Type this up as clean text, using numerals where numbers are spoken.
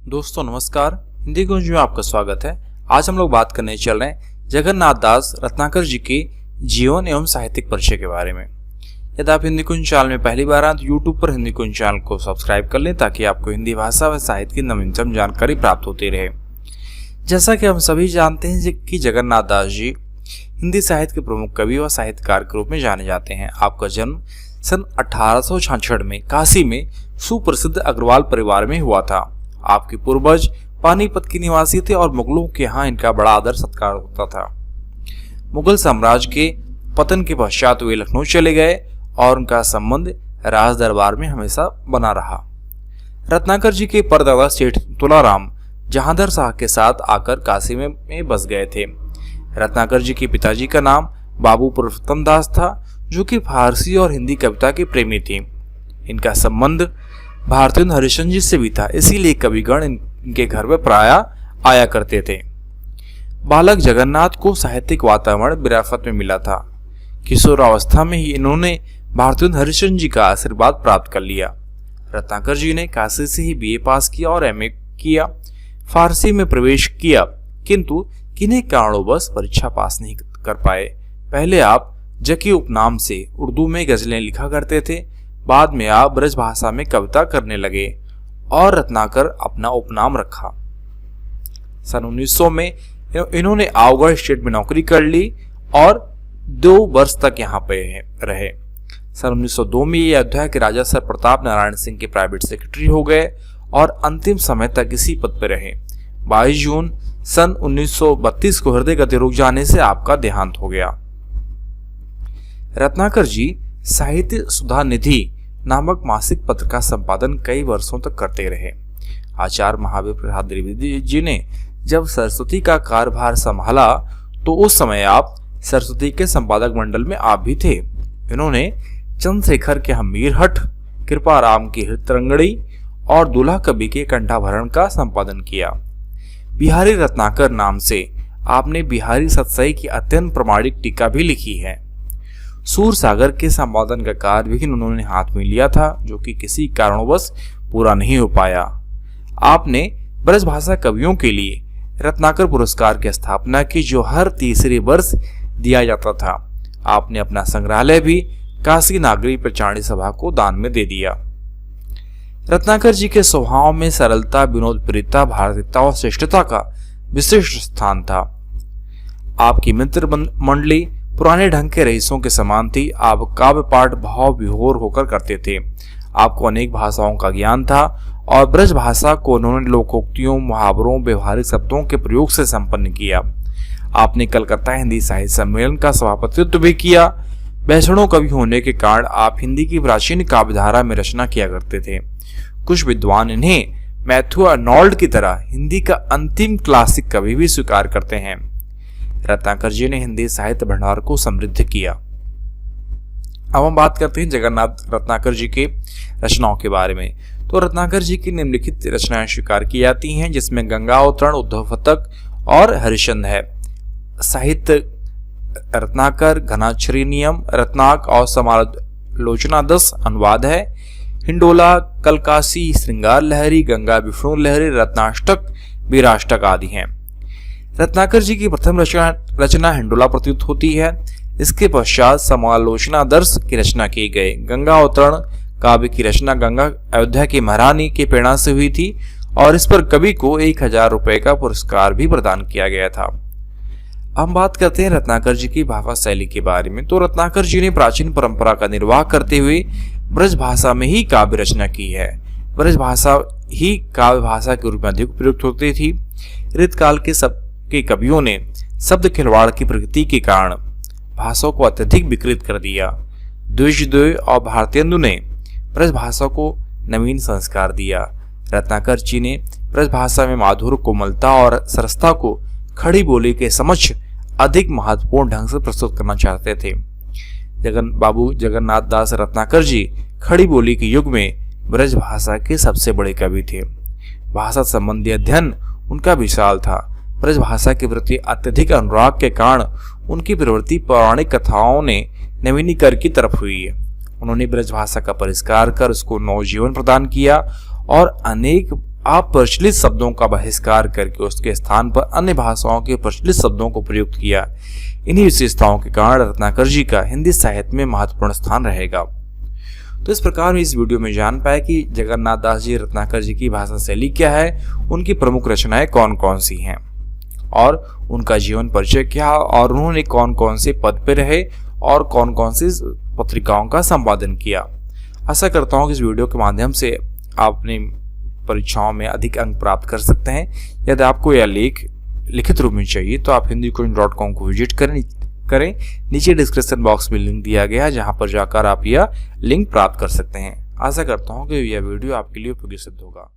दोस्तों नमस्कार, हिंदी गुंज में आपका स्वागत है। आज हम लोग बात करने चल रहे हैं जगन्नाथ दास रत्नाकर जी के जीवन एवं साहित्यिक परिचय के बारे में। यदि आप हिंदी कुंज चैनल में पहली बार आए तो यूट्यूब पर हिंदी कुंज चैनल को सब्सक्राइब कर लें ताकि आपको हिंदी भाषा व साहित्य की नवीनतम जानकारी प्राप्त होती रहे। जैसा कि हम सभी जानते हैं कि जगन्नाथ दास जी हिंदी साहित्य के प्रमुख कवि व साहित्यकार के रूप में जाने जाते हैं। आपका जन्म सन 1866 में काशी में सुप्रसिद्ध अग्रवाल परिवार में हुआ था। आपके पूर्वज पानीपत के निवासी थे और मुगलों के यहाँ इनका बड़ा आदर सत्कार होता था। मुगल साम्राज्य के पतन के पश्चात वे लखनऊ चले गए और उनका संबंध राज दरबार में हमेशा बना रहा। रत्नाकर जी के परदादा सेठ तुलाराम जहांदर शाह के साथ आकर काशी में बस गए थे। रत्नाकर जी के पिताजी का नाम बाबू पुरुषोत्तम दास था, जो कि फारसी और हिंदी कविता के प्रेमी थे। इनका संबंध भारतेंदु हरिश्चंद्र जी से भी था, इसीलिए कविगण इनके घर में प्रायः आया करते थे। बालक जगन्नाथ को साहित्यिक वातावरण विरासत में मिला था। किशोरावस्था में ही इन्होंने भारतेंदु हरिश्चंद्र जी का आशीर्वाद प्राप्त कर लिया। रत्नाकर जी ने काशी से ही बीए पास किया और एमए किया। फारसी में प्रवेश किया, किंतु किन्हीं कारणोंवश परीक्षा पास नहीं कर पाए। पहले आप जकी उपनाम से उर्दू में गजलें लिखा करते थे, बाद में आप ब्रज भाषा में कविता करने लगे और रत्नाकर अपना उपनाम रखा। सन 1900 में इन्होंने आवगढ़ स्टेट में नौकरी कर ली और 2 वर्ष तक यहाँ पे रहे। सन 1902 में ये अयोध्या के राजा सर प्रताप नारायण सिंह के प्राइवेट सेक्रेटरी हो गए और अंतिम समय तक इसी पद पर रहे। 22 जून सन 1932 को हृदय गति रुक जाने से आपका देहांत हो गया। रत्नाकर जी साहित्य सुधा निधि नामक मासिक पत्र का संपादन कई वर्षों तक करते रहे। आचार्य महावीर प्रसाद द्विवेदी जी ने जब सरस्वती का कार्यभार संभाला तो उस समय आप सरस्वती के संपादक मंडल में आप भी थे। इन्होंने चंद्रशेखर के हमीरहट, कृपाराम की हृतरंगड़ी और दूल्हा कवि के कंठाभरण का संपादन किया। बिहारी रत्नाकर नाम से आपने बिहारी सतसई की अत्यंत प्रामाणिक टीका भी लिखी है। सूर सागर के संपादन का कार्य भी उन्होंने हाथ में लिया था, जो कि किसी कारणवश पूरा नहीं हो पाया। आपने ब्रज भाषा कवियों के लिए रत्नाकर पुरस्कार की स्थापना की, जो हर तीसरे वर्ष दिया जाता था। आपने अपना संग्रहालय भी काशी नागरी प्रचारणी सभा को दान में दे दिया। रत्नाकर जी के स्वभाव में सरलता, विनोदप्रियता, भारतीयता और श्रेष्ठता का विशिष्ट स्थान था। आपकी मित्र मंडली पुराने ढंग के रईसों के समान थी। आप काव्य पाठ भाव विभोर होकर करते थे। आपको अनेक भाषाओं का ज्ञान था और ब्रज भाषा को उन्होंने लोकोक्तियों, मुहावरों, व्यवहारिक शब्दों के प्रयोग से संपन्न किया। आपने कलकत्ता हिंदी साहित्य सम्मेलन का सभापतित्व भी किया। वैष्णव कवि होने के कारण आप हिंदी की प्राचीन काव्यधारा में रचना किया करते थे। कुछ विद्वान इन्हें मैथ्यू आर्नोल्ड की तरह हिंदी का अंतिम क्लासिक कवि भी स्वीकार करते हैं। रत्नाकर जी ने हिंदी साहित्य भंडार को समृद्ध किया। अब हम बात करते हैं जगन्नाथ रत्नाकर जी के रचनाओं के बारे में। तो रत्नाकर जी की निम्नलिखित रचनाएं स्वीकार की जाती हैं, जिसमें गंगा अवतरण, उद्धवशतक और हरिश्चंद्र है। साहित्य रत्नाकर, घनाक्षरी नियम, रत्नाक और समालोचना 10 अनुवाद है। हिंडोला, कलकासी, श्रृंगार लहरी, गंगा विष्णु लहरी, रत्नाष्टक, वीराष्टक आदि हैं। रत्नाकर जी की प्रथम रचना हिंडोला प्रतीत होती है। इसके पश्चात समालोचना दर्श की रचना की गई। गंगा अवतरण काव्य की रचना गंगा अयोध्या की महारानी के प्रेरणा से हुई थी और इस पर कवि को 1000 रुपए का पुरस्कार भी प्रदान किया गया था। हम बात करते हैं रत्नाकर जी की भाषा शैली के बारे में। तो रत्नाकर जी ने प्राचीन परंपरा का निर्वाह करते हुए ब्रज भाषा में ही काव्य रचना की है। ब्रज भाषा ही काव्य भाषा के रूप में अधिक प्रयुक्त होती थी। ऋतकाल के कवियों ने शब्द खिलवाड़ की प्रकृति के कारण भाषा को अत्यधिक विकृत कर दिया। द्विजदेव और भारतेंदु ने ब्रज भाषा को नवीन संस्कार दिया। रत्नाकर जी ने ब्रज भाषा में माधुर्य, कोमलता और सरसता को खड़ी बोली के समक्ष अधिक महत्वपूर्ण ढंग से प्रस्तुत करना चाहते थे। बाबू जगन्नाथ दास रत्नाकर जी खड़ी बोली के युग में ब्रज भाषा के सबसे बड़े कवि थे। भाषा संबंधी अध्ययन उनका विशाल था। ब्रज भाषा के प्रति अत्यधिक अनुराग के कारण उनकी प्रवृत्ति पौराणिक कथाओं ने नवीनीकरण की तरफ हुई है। उन्होंने ब्रज भाषा का परिष्कार कर उसको नवजीवन प्रदान किया और अनेक अप्रचलित शब्दों का बहिष्कार करके उसके स्थान पर अन्य भाषाओं के प्रचलित शब्दों को प्रयुक्त किया। इन्हीं विशेषताओं के कारण रत्नाकर जी का हिंदी साहित्य में महत्वपूर्ण स्थान रहेगा। तो इस प्रकार इस वीडियो में जान पाए कि जगन्नाथ दास जी रत्नाकर जी की भाषा शैली क्या है, उनकी प्रमुख रचनाएं कौन कौन सी हैं और उनका जीवन परिचय क्या, और उन्होंने कौन कौन से पद पे रहे और कौन कौन सी पत्रिकाओं का संपादन किया। आशा करता हूँ कि इस वीडियो के माध्यम से आप अपनी परीक्षाओं में अधिक अंक प्राप्त कर सकते हैं। यदि आपको यह लेख लिखित रूप में चाहिए तो आप hindicoin.com को विजिट करें। नीचे डिस्क्रिप्शन बॉक्स में लिंक दिया गया है, जहां पर जाकर आप यह लिंक प्राप्त कर सकते हैं। आशा करता हूं कि यह वीडियो आपके लिए उपयोगी सिद्ध होगा।